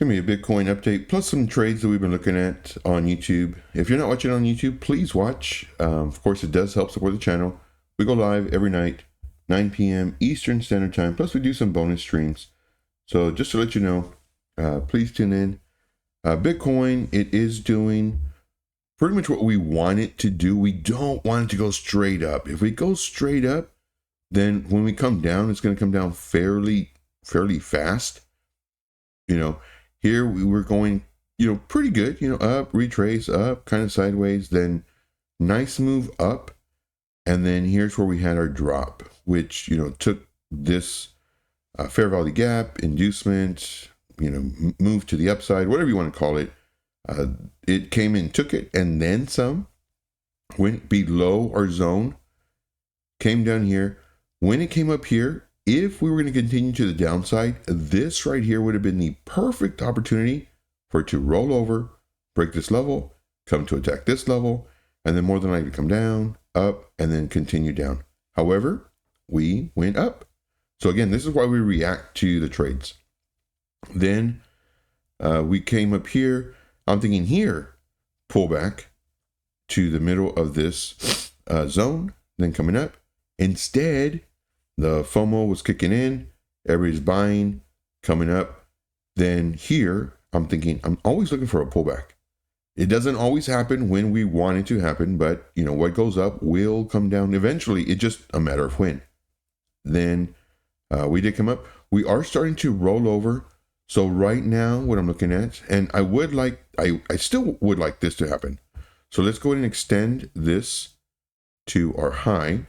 It's going to be a Bitcoin update plus some trades that we've been looking at on YouTube. If you're not watching on YouTube, please watch. Of course, it does help support the channel. We go live every night, 9 p.m. Eastern Standard Time. Plus, we do some bonus streams. So just to let you know, please tune in. Bitcoin, it is doing pretty much what we want it to do. We don't want it to go straight up. If we go straight up, then when we come down, it's going to come down fairly fast. Here we were going, pretty good, up, retrace, up, kind of sideways, then nice move up. And then here's where we had our drop, which, took this fair value gap, inducement, move to the upside, whatever you want to call it. It came in, took it, and then some, went below our zone, came down here. When it came up here, if we were going to continue to the downside, this right here would have been the perfect opportunity for it to roll over, break this level, come to attack this level, and then more than likely come down, up, and then continue down. However, we went up. So again, this is why we react to the trades. Then we came up here. I'm thinking here, pullback to the middle of this zone, then coming up. Instead, the FOMO was kicking in, everybody's buying, coming up. Then here, I'm thinking, I'm always looking for a pullback. It doesn't always happen when we want it to happen, but what goes up will come down eventually. It's just a matter of when. Then we did come up. We are starting to roll over. So right now, what I'm looking at, and I still would like this to happen. So let's go ahead and extend this to our high,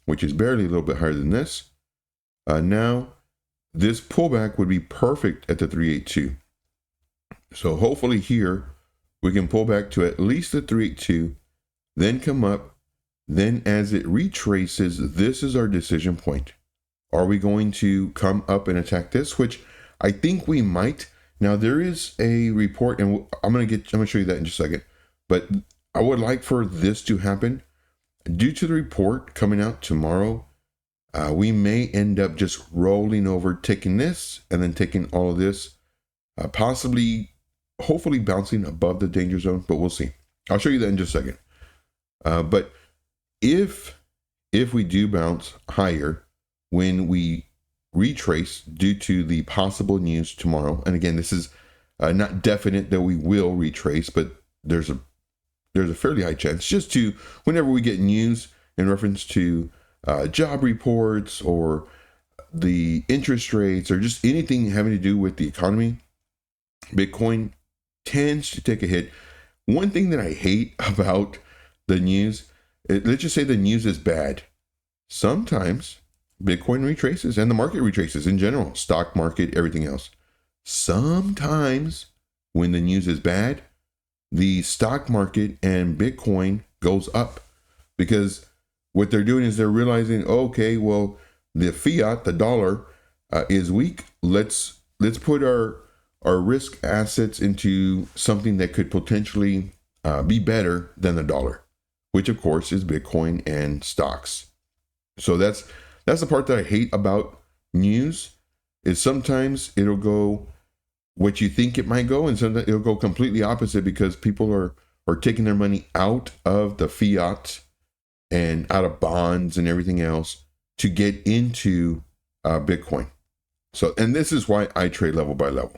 which is barely a little bit higher than this. Now, this pullback would be perfect at the 382. So hopefully here, we can pull back to at least the 382, then come up. Then as it retraces, this is our decision point. Are we going to come up and attack this? Which I think we might. Now there is a report, and I'm going to show you that in just a second. But I would like for this to happen. Due to the report coming out tomorrow, we may end up just rolling over, taking this, and then taking all of this, hopefully bouncing above the danger zone, but we'll see. I'll show you that in just a second. But if we do bounce higher when we retrace due to the possible news tomorrow, and again, this is not definite that we will retrace, but there's a fairly high chance, just to whenever we get news in reference to job reports or the interest rates or just anything having to do with the economy, Bitcoin tends to take a hit. One thing that I hate about the news, let's just say the news is bad. Sometimes Bitcoin retraces and the market retraces in general, stock market, everything else. Sometimes when the news is bad, the stock market and Bitcoin goes up, because what they're doing is they're realizing, okay, well, the fiat, the dollar, is weak. Let's put our risk assets into something that could potentially be better than the dollar, which of course is Bitcoin and stocks. So that's the part that I hate about news, is sometimes it'll go what you think it might go, and sometimes it'll go completely opposite, because people are taking their money out of the fiat and out of bonds and everything else to get into Bitcoin. So, and this is why I trade level by level.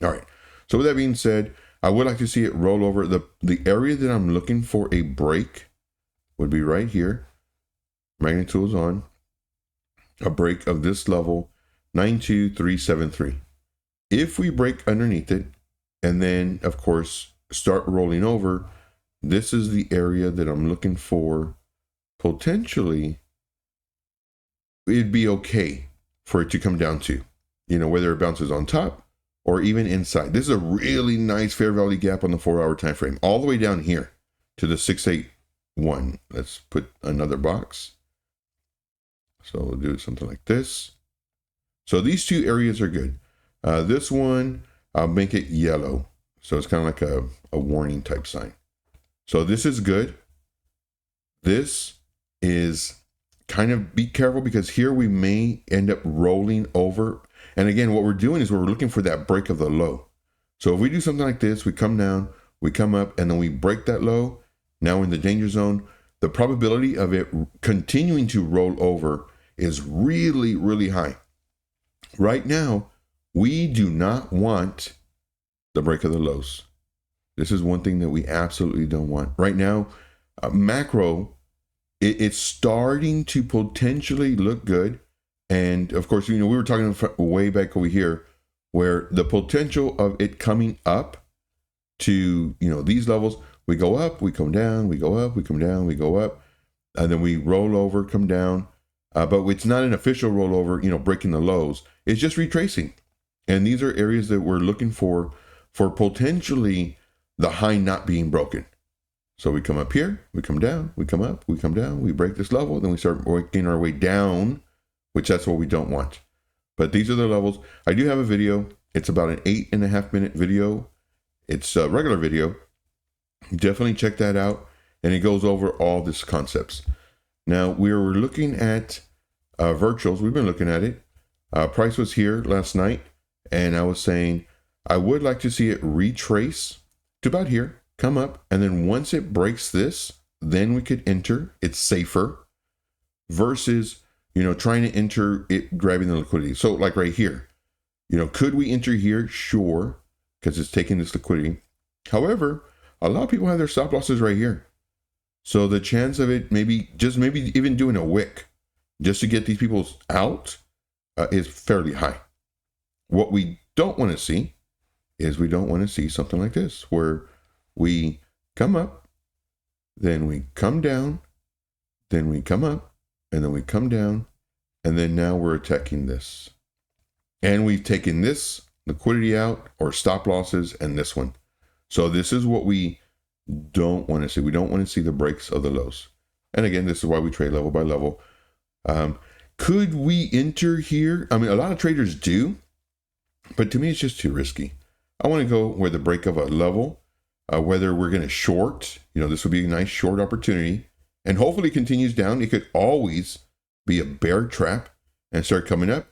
All right. So with that being said, I would like to see it roll over. The area that I'm looking for a break would be right here. Magnet tool is on. A break of this level, 92373. If we break underneath it, and then of course start rolling over, this is the area that I'm looking for. Potentially, it'd be okay for it to come down to, whether it bounces on top or even inside. This is a really nice fair value gap on the 4-hour time frame, all the way down here to the 681. Let's put another box. So we'll do something like this. So these two areas are good. This one, I'll make it yellow. So it's kind of like a warning type sign. So this is good. This is kind of, be careful, because here we may end up rolling over. And again, what we're doing is we're looking for that break of the low. So if we do something like this, we come down, we come up, and then we break that low, now we're in the danger zone. The probability of it continuing to roll over is really, really high. Right now, we do not want the break of the lows. This is one thing that we absolutely don't want. Right now, macro, it's starting to potentially look good. And of course, we were talking way back over here where the potential of it coming up to, these levels, we go up, we come down, we go up, we come down, we go up, and then we roll over, come down. But it's not an official rollover, breaking the lows. It's just retracing. And these are areas that we're looking for potentially the high not being broken. So we come up here, we come down, we come up, we come down, we break this level, then we start working our way down, which that's what we don't want. But these are the levels. I do have a video. It's about an 8.5 minute video. It's a regular video. Definitely check that out. And it goes over all these concepts. Now we were looking at virtuals. We've been looking at it. Price was here last night. And I was saying, I would like to see it retrace to about here, come up. And then once it breaks this, then we could enter. It's safer versus, trying to enter it, grabbing the liquidity. So like right here, could we enter here? Sure. Because it's taking this liquidity. However, a lot of people have their stop losses right here. So the chance of it maybe even doing a wick just to get these people out is fairly high. What we don't want to see is we don't want to see something like this where we come up, then we come down, then we come up, and then we come down, and then now we're attacking this. And we've taken this liquidity out or stop losses and this one. So this is what we don't want to see. We don't want to see the breaks of the lows. And again, this is why we trade level by level. Could we enter here? I mean, a lot of traders do, but to me, it's just too risky. I want to go where the break of a level, whether we're going to short, this would be a nice short opportunity, and hopefully continues down. It could always be a bear trap and start coming up.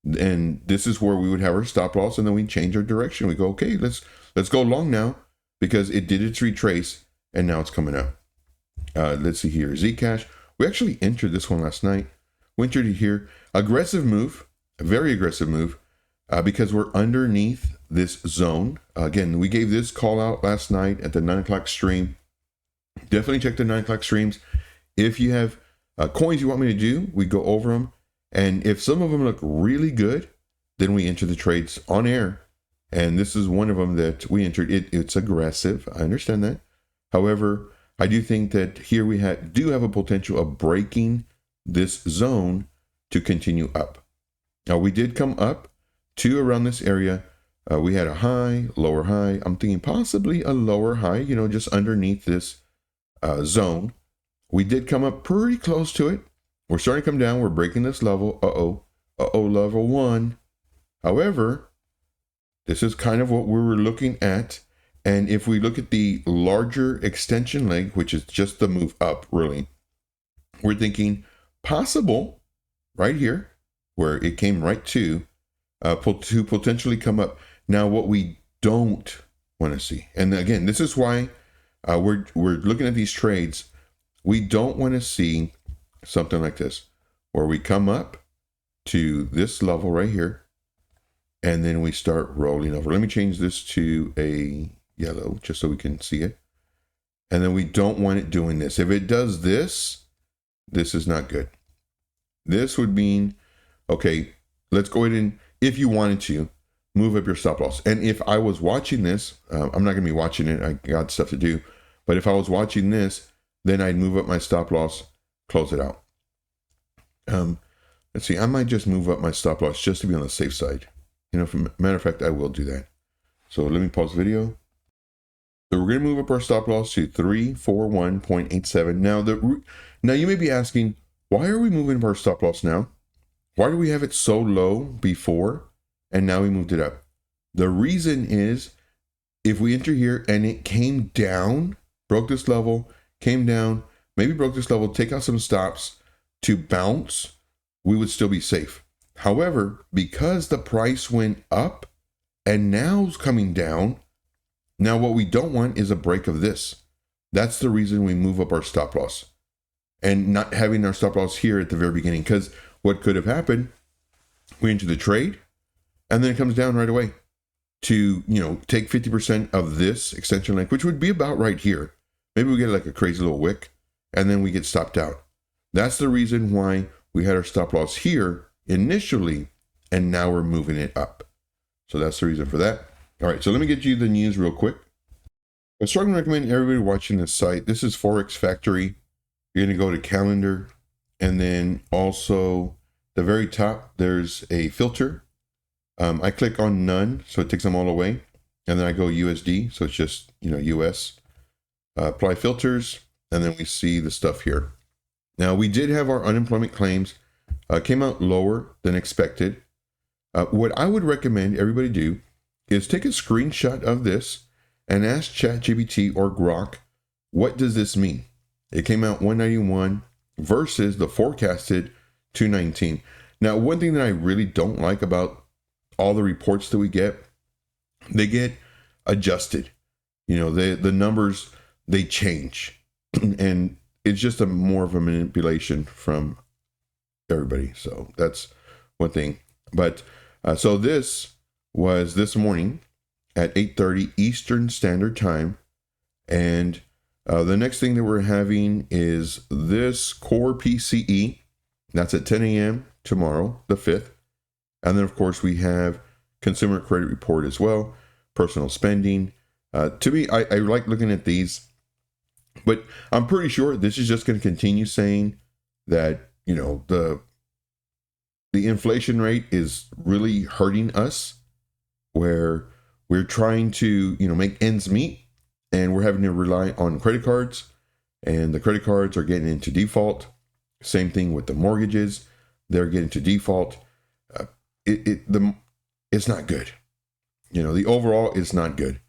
And this is where we would have our stop loss, and then we change our direction. We go, okay, let's go long now because it did its retrace and now it's coming up. Let's see here, Zcash. We actually entered this one last night. We entered it here. Aggressive move, a very aggressive move, because we're underneath this zone. Again, we gave this call out last night at the 9 o'clock stream. Definitely check the 9 o'clock streams. If you have coins you want me to do, we go over them. And if some of them look really good, then we enter the trades on air. And this is one of them that we entered. It's aggressive. I understand that. However, I do think that here we do have a potential of breaking this zone to continue up. Now, we did come up to around this area. We had a high, lower high. I'm thinking possibly a lower high, just underneath this zone. We did come up pretty close to it. We're starting to come down. We're breaking this level. Level 1. However, this is kind of what we were looking at. And if we look at the larger extension leg, which is just the move up, really, we're thinking possible right here, where it came right to potentially come up. Now, what we don't want to see, and again, this is why we're looking at these trades. We don't want to see something like this, where we come up to this level right here, and then we start rolling over. Let me change this to a yellow just so we can see it. And then we don't want it doing this. If it does this, this is not good. This would mean, okay, let's go ahead and, if you wanted to, move up your stop loss. And if I was watching this, I'm not going to be watching it. I got stuff to do. But if I was watching this, then I'd move up my stop loss, close it out. Let's see, I might just move up my stop loss just to be on the safe side. Matter of fact, I will do that. So let me pause the video. So we're going to move up our stop loss to 341.87. Now you may be asking, why are we moving up our stop loss now? Why do we have it so low before and now we moved it up? The reason is if we enter here and it came down, broke this level, came down, maybe broke this level, take out some stops to bounce, we would still be safe. However, because the price went up and now it's coming down. Now, what we don't want is a break of this. That's the reason we move up our stop loss and not having our stop loss here at the very beginning, because what could have happened, we enter the trade and then it comes down right away to, take 50% of this extension length, which would be about right here. Maybe we get like a crazy little wick and then we get stopped out. That's the reason why we had our stop loss here initially, and now we're moving it up. So that's the reason for that. All right, so let me get you the news real quick. I strongly recommend everybody watching this site. This is Forex Factory. You're going to go to calendar, and then also the very top, there's a filter. I click on none, so it takes them all away. And then I go USD, so it's just, US. Apply filters, and then we see the stuff here. Now, we did have our unemployment claims, came out lower than expected. What I would recommend everybody do is take a screenshot of this and ask ChatGPT or Grok, what does this mean? It came out 191 versus the forecasted 219. Now, one thing that I really don't like about all the reports that we get, they get adjusted. The numbers, they change. And it's just more of a manipulation from everybody. So that's one thing. But so this was this morning at 8:30 Eastern Standard Time. And the next thing that we're having is this core PCE. That's at 10 a.m. tomorrow, the 5th. And then, of course, we have consumer credit report as well, personal spending. To me, I like looking at these, but I'm pretty sure this is just going to continue saying that, the inflation rate is really hurting us, where we're trying to, make ends meet, and we're having to rely on credit cards, and the credit cards are getting into default. Same thing with the mortgages. They're getting to default. It's not good. The overall is not good.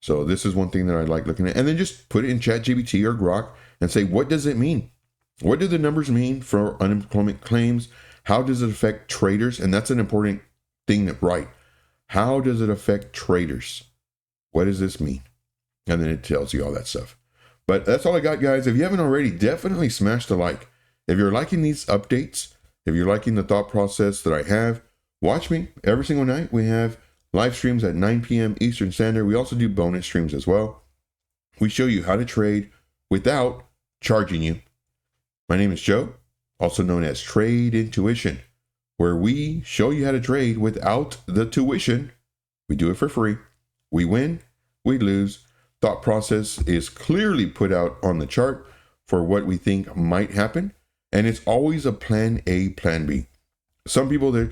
So this is one thing that I like looking at. And then just put it in ChatGPT or Grok and say, what does it mean? What do the numbers mean for unemployment claims? How does it affect traders? And that's an important thing to write. How does it affect traders? What does this mean? And then it tells you all that stuff. But that's all I got, guys. If you haven't already, definitely smash the like. If you're liking these updates, if you're liking the thought process that I have, watch me every single night. We have live streams at 9 p.m. Eastern Standard. We also do bonus streams as well. We show you how to trade without charging you. My name is Joe, also known as Trade Intuition, where we show you how to trade without the tuition. We do it for free. We win, we lose. Thought process is clearly put out on the chart for what we think might happen. And it's always a plan A, plan B. Some people that,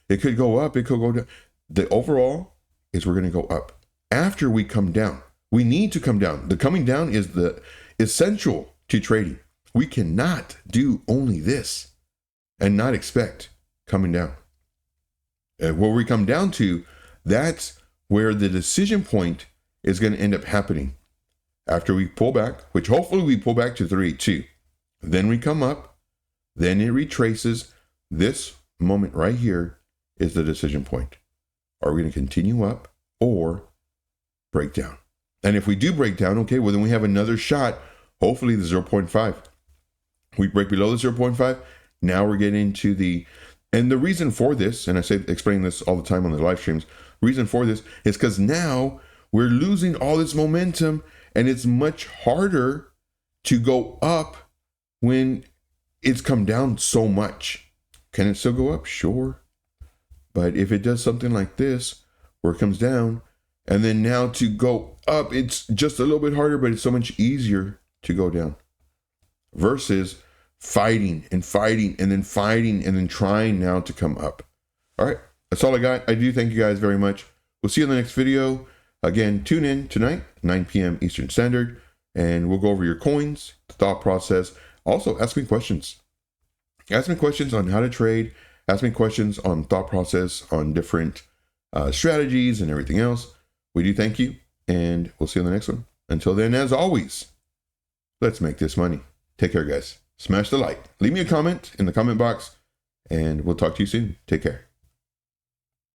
it could go up, it could go down. The overall is we're going to go up. After we come down, we need to come down. The coming down is the essential to trading. We cannot do only this and not expect coming down. And where we come down to, that's where the decision point is going to end up happening. After we pull back, which hopefully we pull back to 382. Then we come up, then it retraces. This moment right here is the decision point. Are we going to continue up or break down? And if we do break down, okay, well, then we have another shot, hopefully the 0.5. We break below the 0.5. Now we're getting into and the reason for this, and I explain this all the time on the live streams, reason for this is because now we're losing all this momentum, and it's much harder to go up when it's come down so much. Can it still go up? Sure. But if it does something like this, where it comes down, and then now to go up, it's just a little bit harder, but it's so much easier to go down. Versus fighting and fighting and then fighting and then trying now to come up. All right, that's all I got. I do thank you guys very much. We'll see you in the next video. Again, tune in tonight, 9 p.m. Eastern Standard, and we'll go over your coins, the thought process. Also, ask me questions. Ask me questions on how to trade. Ask me questions on thought process, on different strategies and everything else. We do thank you, and we'll see you in the next one. Until then, as always, let's make this money. Take care, guys. Smash the like. Leave me a comment in the comment box, and we'll talk to you soon. Take care.